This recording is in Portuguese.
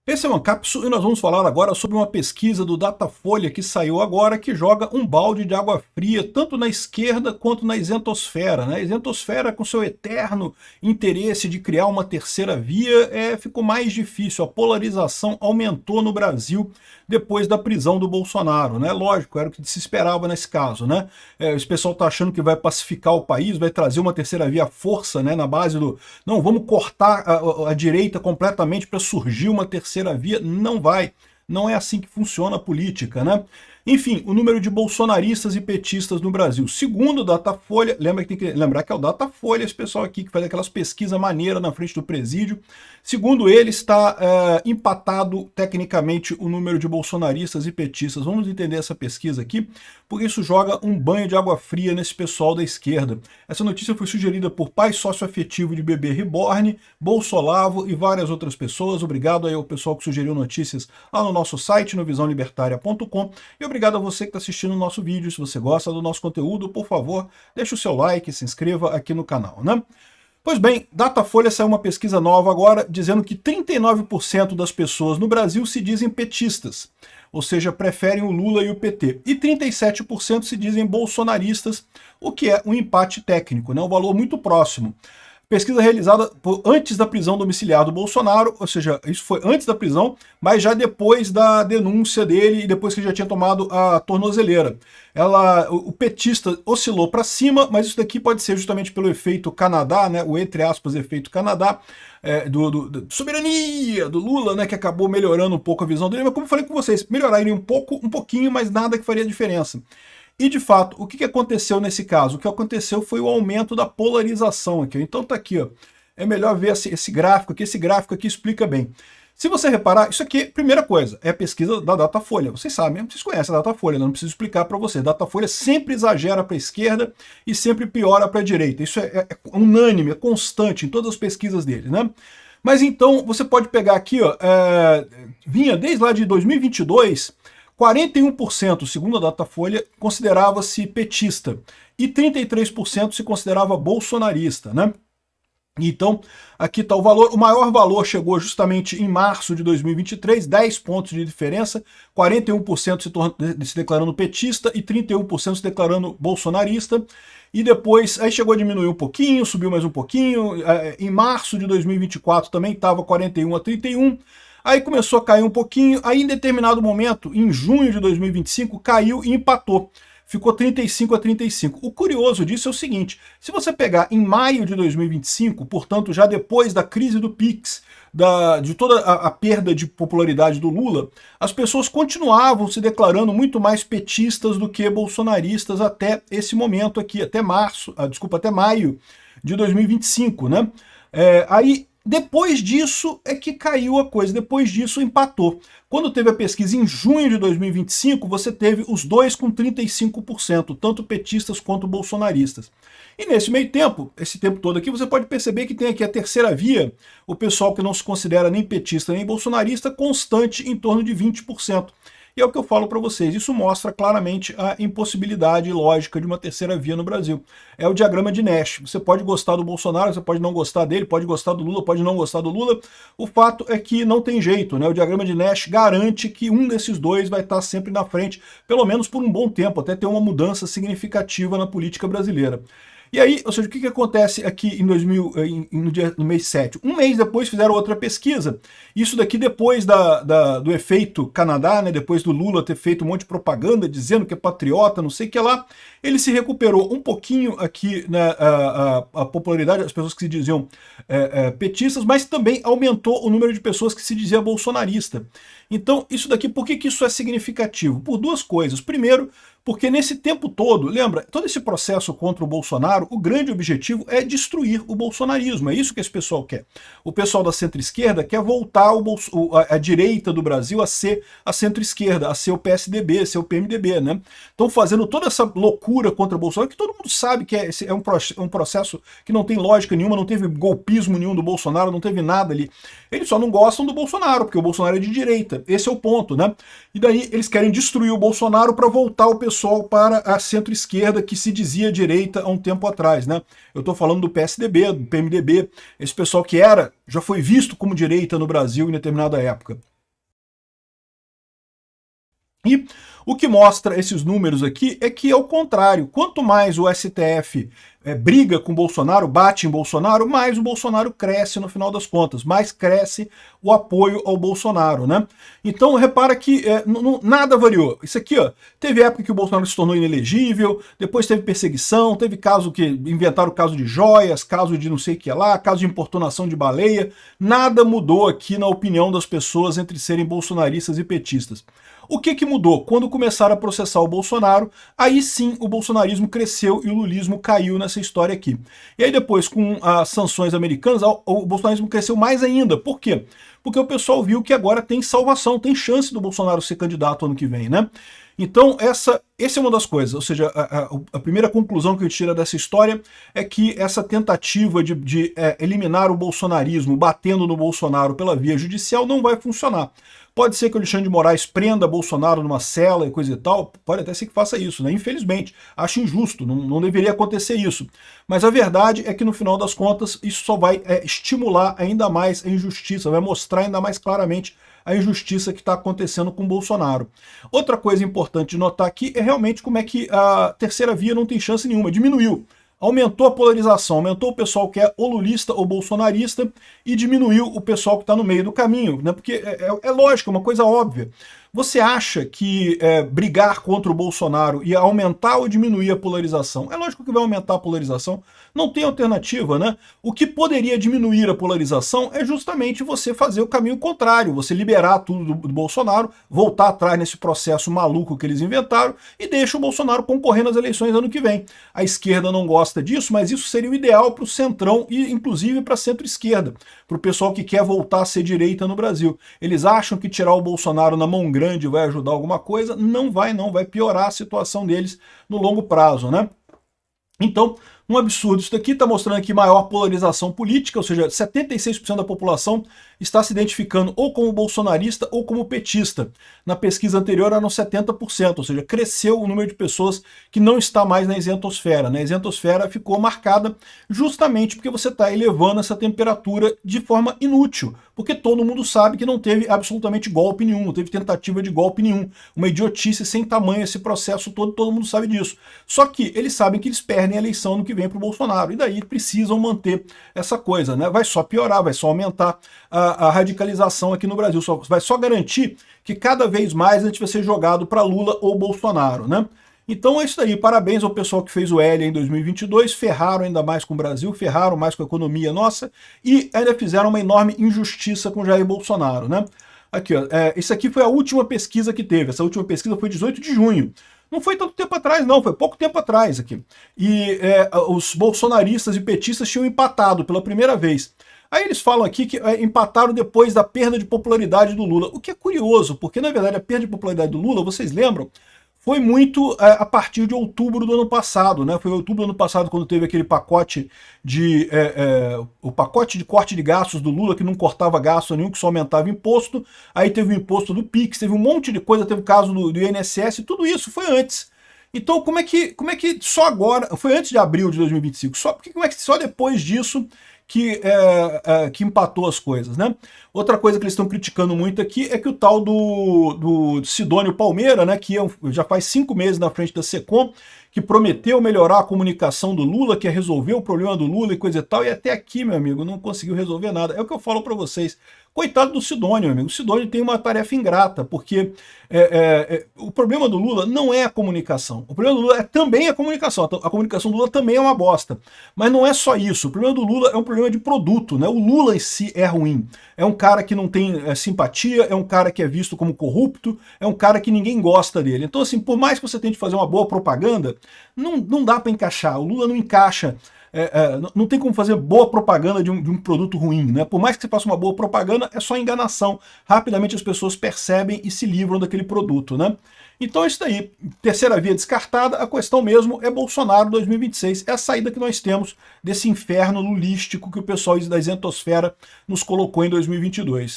Esse é o Ancapsu e nós vamos falar agora sobre uma pesquisa do Datafolha que saiu agora, que joga um balde de água fria tanto na esquerda quanto na isentosfera, né? A isentosfera, com seu eterno interesse de criar uma terceira via, ficou mais difícil. A polarização aumentou no Brasil depois da prisão do Bolsonaro, né? Lógico, era o que se esperava nesse caso, né? Esse pessoal está achando que vai pacificar o país, vai trazer uma terceira via à força, né? Na base do, não, vamos cortar a direita completamente para surgir uma terceira via. Não vai. Não é assim que funciona a política, né? Enfim, o número de bolsonaristas e petistas no Brasil. Segundo o Datafolha, lembra que tem que lembrar que é o Datafolha, esse pessoal aqui que faz aquelas pesquisas maneiras na frente do presídio. Segundo ele, está empatado tecnicamente o número de bolsonaristas e petistas. Vamos entender essa pesquisa aqui, porque isso joga um banho de água fria nesse pessoal da esquerda. Essa notícia foi sugerida por pai sócio-afetivo de bebê reborn, Bolsolavo e várias outras pessoas. Obrigado aí ao pessoal que sugeriu notícias lá no nosso site, no visãolibertaria.com. E obrigado a você que está assistindo o nosso vídeo. Se você gosta do nosso conteúdo, por favor, deixe o seu like, se inscreva aqui no canal, né? Pois bem, Datafolha saiu uma pesquisa nova agora dizendo que 39% das pessoas no Brasil se dizem petistas, ou seja, preferem o Lula e o PT. E 37% se dizem bolsonaristas, o que é um empate técnico, né? Um valor muito próximo. Pesquisa realizada antes da prisão domiciliar do Bolsonaro, ou seja, isso foi antes da prisão, mas já depois da denúncia dele e depois que ele já tinha tomado a tornozeleira. O petista oscilou para cima, mas isso daqui pode ser justamente pelo efeito Canadá, né, o entre aspas efeito Canadá, soberania do Lula, né, que acabou melhorando um pouco a visão dele, mas como eu falei com vocês, melhoraria um pouquinho, mas nada que faria diferença. E, de fato, o que aconteceu nesse caso? O que aconteceu foi o aumento da polarização aqui. Então tá aqui, ó. É melhor ver esse gráfico aqui. Esse gráfico aqui explica bem. Se você reparar, isso aqui, primeira coisa, é a pesquisa da Datafolha. Vocês sabem, vocês conhecem a Datafolha, não preciso explicar para vocês. A Datafolha sempre exagera para a esquerda e sempre piora para a direita. Isso é unânime, é constante em todas as pesquisas dele, né? Mas então, você pode pegar aqui, ó, vinha desde lá de 2022... 41%, segundo a Datafolha, considerava-se petista e 33% se considerava bolsonarista, né? Então, aqui está o valor. O maior valor chegou justamente em março de 2023, 10 pontos de diferença, 41% se declarando petista e 31% se declarando bolsonarista. E depois, aí chegou a diminuir um pouquinho, subiu mais um pouquinho. Em março de 2024 também estava 41 a 31. Aí começou a cair um pouquinho, aí em determinado momento, em junho de 2025, caiu e empatou. Ficou 35 a 35. O curioso disso é o seguinte, se você pegar em maio de 2025, portanto já depois da crise do Pix, de toda a perda de popularidade do Lula, as pessoas continuavam se declarando muito mais petistas do que bolsonaristas até esse momento aqui, até maio de 2025, né? Aí depois disso é que caiu a coisa, depois disso empatou. Quando teve a pesquisa em junho de 2025, você teve os dois com 35%, tanto petistas quanto bolsonaristas. E nesse meio tempo, esse tempo todo aqui, você pode perceber que tem aqui a terceira via, o pessoal que não se considera nem petista nem bolsonarista, constante em torno de 20%. E é o que eu falo para vocês, isso mostra claramente a impossibilidade lógica de uma terceira via no Brasil. É o diagrama de Nash. Você pode gostar do Bolsonaro, você pode não gostar dele, pode gostar do Lula, pode não gostar do Lula. O fato é que não tem jeito, né? O diagrama de Nash garante que um desses dois vai estar sempre na frente, pelo menos por um bom tempo, até ter uma mudança significativa na política brasileira. E aí, ou seja, o que acontece aqui no mês 7? Um mês depois fizeram outra pesquisa, isso daqui depois do efeito Canadá, né, depois do Lula ter feito um monte de propaganda dizendo que é patriota, não sei o que lá, ele se recuperou um pouquinho aqui, né, a popularidade das pessoas que se diziam petistas, mas também aumentou o número de pessoas que se dizia bolsonarista. Então, isso daqui, por que isso é significativo? Por duas coisas. Primeiro, porque nesse tempo todo, lembra, todo esse processo contra o Bolsonaro, o grande objetivo é destruir o bolsonarismo, é isso que esse pessoal quer. O pessoal da centro-esquerda quer voltar a direita do Brasil a ser a centro-esquerda, a ser o PSDB, a ser o PMDB, né? Estão fazendo toda essa loucura contra o Bolsonaro, que todo mundo sabe que é um processo que não tem lógica nenhuma, não teve golpismo nenhum do Bolsonaro, não teve nada ali. Eles só não gostam do Bolsonaro, porque o Bolsonaro é de direita, esse é o ponto, né? E daí eles querem destruir o Bolsonaro para voltar o pessoal para a centro-esquerda que se dizia direita há um tempo atrás, né? Eu estou falando do PSDB, do PMDB, esse pessoal que já foi visto como direita no Brasil em determinada época. E o que mostra esses números aqui é que é o contrário. Quanto mais o STF briga com o Bolsonaro, bate em Bolsonaro, mais o Bolsonaro cresce no final das contas, mais cresce o apoio ao Bolsonaro, né? Então repara que nada variou. Isso aqui, ó, teve época que o Bolsonaro se tornou inelegível, depois teve perseguição, teve caso que inventaram caso de joias, caso de não sei o que lá, caso de importunação de baleia. Nada mudou aqui na opinião das pessoas entre serem bolsonaristas e petistas. O que mudou? Quando começaram a processar o Bolsonaro, aí sim o bolsonarismo cresceu e o lulismo caiu nessa história aqui. E aí depois, com as sanções americanas, o bolsonarismo cresceu mais ainda. Por quê? Porque o pessoal viu que agora tem salvação, tem chance do Bolsonaro ser candidato ano que vem, né? Então, essa é uma das coisas, ou seja, a primeira conclusão que a gente tira dessa história é que essa tentativa de eliminar o bolsonarismo, batendo no Bolsonaro pela via judicial, não vai funcionar. Pode ser que o Alexandre de Moraes prenda Bolsonaro numa cela e coisa e tal, pode até ser que faça isso, né? Infelizmente, acho injusto, não deveria acontecer isso. Mas a verdade é que no final das contas isso só vai estimular ainda mais a injustiça, vai mostrar ainda mais claramente a injustiça que está acontecendo com o Bolsonaro. Outra coisa importante de notar aqui é realmente como é que a terceira via não tem chance nenhuma, diminuiu. Aumentou a polarização, aumentou o pessoal que é ou lulista ou bolsonarista e diminuiu o pessoal que está no meio do caminho, né? Porque é lógico, é uma coisa óbvia. Você acha que brigar contra o Bolsonaro ia aumentar ou diminuir a polarização? É lógico que vai aumentar a polarização, não tem alternativa, né? O que poderia diminuir a polarização é justamente você fazer o caminho contrário, você liberar tudo do Bolsonaro, voltar atrás nesse processo maluco que eles inventaram e deixa o Bolsonaro concorrer nas eleições ano que vem. A esquerda não gosta disso, mas isso seria o ideal para o centrão e inclusive para a centro-esquerda, para o pessoal que quer voltar a ser direita no Brasil. Eles acham que tirar o Bolsonaro na mão grande vai ajudar alguma coisa, não vai piorar a situação deles no longo prazo, né? Então, um absurdo. Isso daqui está mostrando aqui maior polarização política, ou seja, 76% da população está se identificando ou como bolsonarista ou como petista. Na pesquisa anterior eram 70%, ou seja, cresceu o número de pessoas que não está mais na isentosfera. A isentosfera ficou marcada justamente porque você está elevando essa temperatura de forma inútil, porque todo mundo sabe que não teve absolutamente golpe nenhum, não teve tentativa de golpe nenhum. Uma idiotice sem tamanho esse processo todo mundo sabe disso. Só que eles sabem que eles perdem a eleição no que vem para o Bolsonaro, e daí precisam manter essa coisa, né? Vai só piorar, vai só aumentar a radicalização aqui no Brasil, vai só garantir que cada vez mais a gente vai ser jogado para Lula ou Bolsonaro, né? Então é isso aí, parabéns ao pessoal que fez o L em 2022, ferraram ainda mais com o Brasil, ferraram mais com a economia nossa e ainda fizeram uma enorme injustiça com Jair Bolsonaro, né? Aqui, ó, isso aqui foi a última pesquisa que teve, essa última pesquisa foi 18 de junho. Não foi tanto tempo atrás, não, foi pouco tempo atrás aqui. E os bolsonaristas e petistas tinham empatado pela primeira vez. Aí eles falam aqui que empataram depois da perda de popularidade do Lula, o que é curioso, porque na verdade a perda de popularidade do Lula, vocês lembram, foi muito a partir de outubro do ano passado, né? Foi em outubro do ano passado quando teve aquele pacote o pacote de corte de gastos do Lula, que não cortava gasto nenhum, que só aumentava imposto. Aí teve o imposto do PIX, teve um monte de coisa, teve o caso do INSS, tudo isso foi antes. Então como é que só agora, foi antes de abril de 2025, como é que só depois disso que empatou as coisas, né? Outra coisa que eles estão criticando muito aqui é que o tal do Sidônio Palmeira, né, que já faz 5 meses na frente da SECOM, que prometeu melhorar a comunicação do Lula, que ia resolver o problema do Lula e coisa e tal, e até aqui, meu amigo, não conseguiu resolver nada. É o que eu falo para vocês. Coitado do Sidônio, meu amigo. O Sidônio tem uma tarefa ingrata, porque o problema do Lula não é a comunicação. O problema do Lula é também a comunicação. A comunicação do Lula também é uma bosta. Mas não é só isso. O problema do Lula é um problema de produto, né? O Lula em si é ruim. É um cara que não tem simpatia, é um cara que é visto como corrupto, é um cara que ninguém gosta dele. Então, assim, por mais que você tente fazer uma boa propaganda, não dá para encaixar. O Lula não encaixa. Não tem como fazer boa propaganda de um produto ruim, né? Por mais que você faça uma boa propaganda, é só enganação. Rapidamente as pessoas percebem e se livram daquele produto, né? Então é isso daí. Terceira via descartada, a questão mesmo é Bolsonaro 2026. É a saída que nós temos desse inferno lulístico que o pessoal da isentosfera nos colocou em 2022.